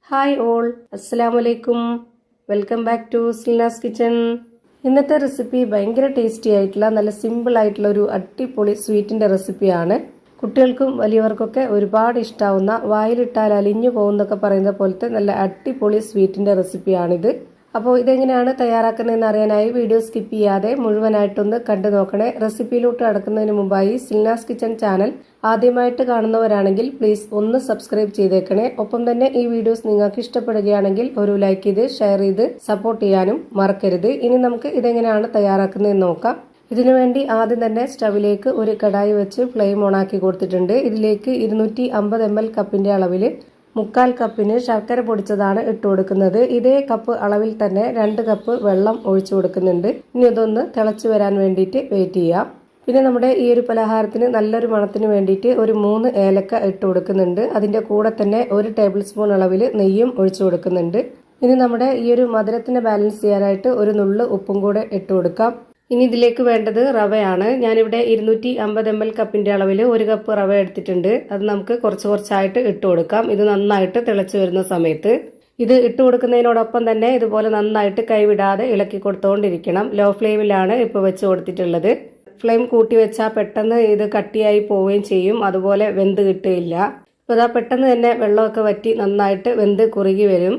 Hi all, അസ്സലാമു അലൈക്കും. Welcome back to Silnas kitchen. ഇന്നത്തെ റെസിപ്പി ഭയങ്കര ടേസ്റ്റി ആയിട്ടുള്ള നല്ല സിമ്പിൾ ആയിട്ടുള്ള ഒരു അടിപൊളി സ്വീറ്റിന്റെ റെസിപ്പിയാണ്. കുട്ടികൾക്കും വലിയവർക്കൊക്കെ ഒരുപാട് ഇഷ്ടാവുന്ന, വായിലിട്ടാൽ അലിഞ്ഞു പോകുന്നൊക്കെ പറയുന്ന പോലത്തെ നല്ല അടിപൊളി സ്വീറ്റിന്റെ റെസിപ്പിയാണിത്. അപ്പോൾ ഇതെങ്ങനെയാണ് തയ്യാറാക്കുന്നതെന്ന് അറിയാനായി വീഡിയോ സ്കിപ്പ് ചെയ്യാതെ മുഴുവനായിട്ടൊന്ന് കണ്ടു നോക്കണേ. റെസിപ്പിയിലോട്ട് കടക്കുന്നതിന് മുമ്പായി സിൽനാസ് കിച്ചൺ ചാനൽ ആദ്യമായിട്ട് കാണുന്നവരാണെങ്കിൽ പ്ലീസ് ഒന്ന് സബ്സ്ക്രൈബ് ചെയ്തേക്കണേ. ഒപ്പം തന്നെ ഈ വീഡിയോസ് നിങ്ങൾക്ക് ഇഷ്ടപ്പെടുകയാണെങ്കിൽ ഒരു ലൈക്ക് ചെയ്ത് ഷെയർ ചെയ്ത് സപ്പോർട്ട് ചെയ്യാനും മറക്കരുത്. ഇനി നമുക്ക് ഇതെങ്ങനെയാണ് തയ്യാറാക്കുന്നതെന്ന് നോക്കാം. ഇതിനുവേണ്ടി ആദ്യം തന്നെ സ്റ്റവിലേക്ക് ഒരു കടായി വെച്ച് ഫ്ലെയിം ഓണാക്കി കൊടുത്തിട്ടുണ്ട്. ഇതിലേക്ക് 250 ml കപ്പിന്റെ അളവിൽ 3/4 കപ്പിന് ശർക്കര പൊടിച്ചതാണ് ഇട്ട് കൊടുക്കുന്നത്. ഇതേ കപ്പ് അളവിൽ തന്നെ 2 കപ്പ് വെള്ളം ഒഴിച്ചു കൊടുക്കുന്നുണ്ട്. ഇനി ഇതൊന്ന് തിളച്ചു വരാൻ വേണ്ടിയിട്ട് വെയിറ്റ് ചെയ്യാം. പിന്നെ നമ്മുടെ ഈ ഒരു പലഹാരത്തിന് നല്ലൊരു മണത്തിന് വേണ്ടിയിട്ട് ഒരു 3 ഏലക്ക ഇട്ട് കൊടുക്കുന്നുണ്ട്. അതിന്റെ കൂടെ തന്നെ 1 ടേബിൾ സ്പൂൺ അളവിൽ നെയ്യും ഒഴിച്ചു കൊടുക്കുന്നുണ്ട്. ഇനി നമ്മുടെ ഈ ഒരു മധുരത്തിന് ബാലൻസ് ചെയ്യാനായിട്ട് ഒരു നുള്ള് ഉപ്പും കൂടെ ഇട്ട് കൊടുക്കാം. ഇനി ഇതിലേക്ക് വേണ്ടത് റവയാണ്. ഞാനിവിടെ 250 ml കപ്പിന്റെ അളവിൽ 1 കപ്പ് റവ എടുത്തിട്ടുണ്ട്. അത് നമുക്ക് കുറച്ചായിട്ട് ഇട്ട് കൊടുക്കാം. ഇത് നന്നായിട്ട് തിളച്ചു വരുന്ന സമയത്ത് ഇത് ഇട്ട് കൊടുക്കുന്നതിനോടൊപ്പം തന്നെ ഇതുപോലെ നന്നായിട്ട് കൈവിടാതെ ഇളക്കി കൊടുത്തുകൊണ്ടിരിക്കണം. ലോ ഫ്ലെയിമിലാണ് ഇപ്പോൾ വെച്ച് കൊടുത്തിട്ടുള്ളത്. ഫ്ലെയിം കൂട്ടി വെച്ചാൽ പെട്ടെന്ന് ഇത് കട്ടിയായി പോവുകയും ചെയ്യും, അതുപോലെ വെന്ത് കിട്ടുകയില്ല. അപ്പോൾ ഇതാ പെട്ടെന്ന് തന്നെ വെള്ളമൊക്കെ വറ്റി നന്നായിട്ട് വെന്ത് കുറുകി വരും.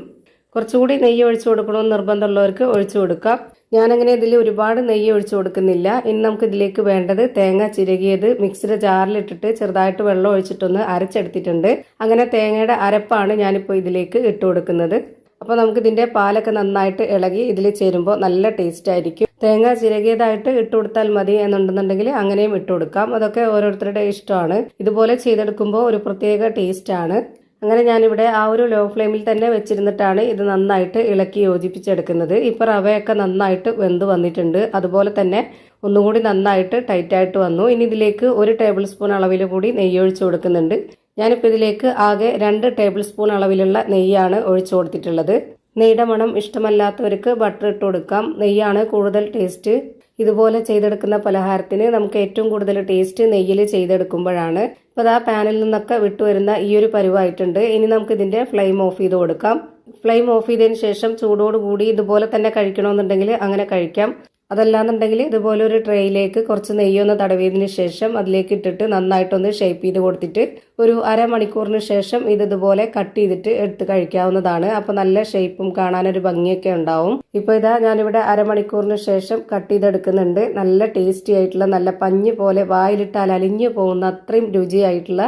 കുറച്ചുകൂടി നെയ്യ് ഒഴിച്ചു കൊടുക്കണമെന്ന് നിർബന്ധമുള്ളവർക്ക് ഒഴിച്ചു കൊടുക്കാം. ഞാനങ്ങനെ ഇതിൽ ഒരുപാട് നെയ്യ് ഒഴിച്ചു കൊടുക്കുന്നില്ല. ഇനി നമുക്ക് ഇതിലേക്ക് വേണ്ടത് തേങ്ങ ചിരകിയത് മിക്സിയുടെ ജാറിലിട്ടിട്ട് ചെറുതായിട്ട് വെള്ളം ഒഴിച്ചിട്ടൊന്ന് അരച്ചെടുത്തിട്ടുണ്ട്. അങ്ങനെ തേങ്ങയുടെ അരപ്പാണ് ഞാനിപ്പോൾ ഇതിലേക്ക് ഇട്ട് കൊടുക്കുന്നത്. അപ്പോൾ നമുക്ക് ഇതിന്റെ പാലൊക്കെ നന്നായിട്ട് ഇളകി ഇതിൽ ചേരുമ്പോൾ നല്ല ടേസ്റ്റ് ആയിരിക്കും. തേങ്ങ ചിരകിയതായിട്ട് ഇട്ട് കൊടുത്താൽ മതി എന്നുണ്ടെന്നുണ്ടെങ്കിൽ അങ്ങനെയും ഇട്ട് കൊടുക്കാം. അതൊക്കെ ഓരോരുത്തരുടെ ഇഷ്ടമാണ്. ഇതുപോലെ ചെയ്തെടുക്കുമ്പോൾ ഒരു പ്രത്യേക ടേസ്റ്റ് ആണ്. അങ്ങനെ ഞാനിവിടെ ആ ഒരു ലോ ഫ്ലെയിമിൽ തന്നെ വെച്ചിരുന്നിട്ടാണ് ഇത് നന്നായിട്ട് ഇളക്കി യോജിപ്പിച്ചെടുക്കുന്നത്. ഇപ്പൊ റവയൊക്കെ നന്നായിട്ട് വെന്ത് വന്നിട്ടുണ്ട്. അതുപോലെ തന്നെ ഒന്നുകൂടി നന്നായിട്ട് ടൈറ്റായിട്ട് വന്നു. ഇനി ഇതിലേക്ക് 1 ടേബിൾ സ്പൂൺ അളവിൽ കൂടി നെയ്യ് ഒഴിച്ചു കൊടുക്കുന്നുണ്ട്. ഞാനിപ്പോൾ ഇതിലേക്ക് ആകെ 2 ടേബിൾ സ്പൂൺ അളവിലുള്ള നെയ്യാണ് ഒഴിച്ചു കൊടുത്തിട്ടുള്ളത്. നെയ്യുടെ മണം ഇഷ്ടമല്ലാത്തവർക്ക് ബട്ടർ ഇട്ട് കൊടുക്കാം. നെയ്യാണ് കൂടുതൽ ടേസ്റ്റ്. ഇതുപോലെ ചെയ്തെടുക്കുന്ന പലഹാരത്തിന് നമുക്ക് ഏറ്റവും കൂടുതൽ ടേസ്റ്റ് നെയ്യിൽ ചെയ്തെടുക്കുമ്പോഴാണ്. അപ്പോൾ ആ പാനിൽ നിന്നൊക്കെ വിട്ടുവരുന്ന ഈ ഒരു പരുവായിട്ടുണ്ട്. ഇനി നമുക്ക് ഇതിന്റെ ഫ്ലെയിം ഓഫ് ചെയ്ത് കൊടുക്കാം. ഫ്ലെയിം ഓഫ് ചെയ്തതിന് ശേഷം ചൂടോടുകൂടി ഇതുപോലെ തന്നെ കഴിക്കണമെന്നുണ്ടെങ്കിൽ അങ്ങനെ കഴിക്കാം. അതല്ലാന്നുണ്ടെങ്കിൽ ഇതുപോലെ ഒരു ട്രേയിലേക്ക് കുറച്ച് നെയ്യൊന്ന് തടവിയതിന് ശേഷം അതിലേക്ക് ഇട്ടിട്ട് നന്നായിട്ടൊന്ന് ഷേപ്പ് ചെയ്ത് കൊടുത്തിട്ട് ഒരു അരമണിക്കൂറിന് ശേഷം ഇതുപോലെ കട്ട് ചെയ്തിട്ട് എടുത്ത് കഴിക്കാവുന്നതാണ്. അപ്പൊ നല്ല ഷേപ്പും കാണാനൊരു ഭംഗിയൊക്കെ ഉണ്ടാവും. ഇപ്പൊ ഇതാ ഞാനിവിടെ അരമണിക്കൂറിന് ശേഷം കട്ട് ചെയ്തെടുക്കുന്നുണ്ട്. നല്ല ടേസ്റ്റി ആയിട്ടുള്ള, നല്ല പഞ്ഞ് പോലെ വായിലിട്ടാൽ അലിഞ്ഞു പോകുന്ന അത്രയും രുചിയായിട്ടുള്ള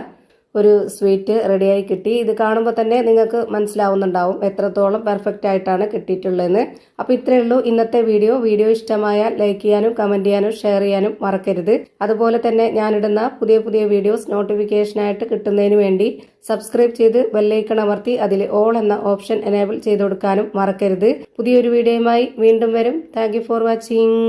ഒരു സ്വീറ്റ് റെഡിയായി കിട്ടി. ഇത് കാണുമ്പോൾ തന്നെ നിങ്ങൾക്ക് മനസ്സിലാവുന്നുണ്ടാവും എത്രത്തോളം പെർഫെക്റ്റ് ആയിട്ടാണ് കിട്ടിയിട്ടുള്ളതെന്ന്. അപ്പോൾ ഇത്രയേ ഉള്ളൂ ഇന്നത്തെ വീഡിയോ ഇഷ്ടമായാൽ ലൈക്ക് ചെയ്യാനും കമന്റ് ചെയ്യാനും ഷെയർ ചെയ്യാനും മറക്കരുത്. അതുപോലെ തന്നെ ഞാനിടുന്ന പുതിയ വീഡിയോസ് നോട്ടിഫിക്കേഷനായിട്ട് കിട്ടുന്നതിന് വേണ്ടി സബ്സ്ക്രൈബ് ചെയ്ത് ബെല്ലൈക്കൺ അമർത്തി അതിൽ ഓൾ എന്ന ഓപ്ഷൻ എനേബിൾ ചെയ്ത് കൊടുക്കാനും മറക്കരുത്. പുതിയൊരു വീഡിയോയുമായി വീണ്ടും വരും. Thank you for watching.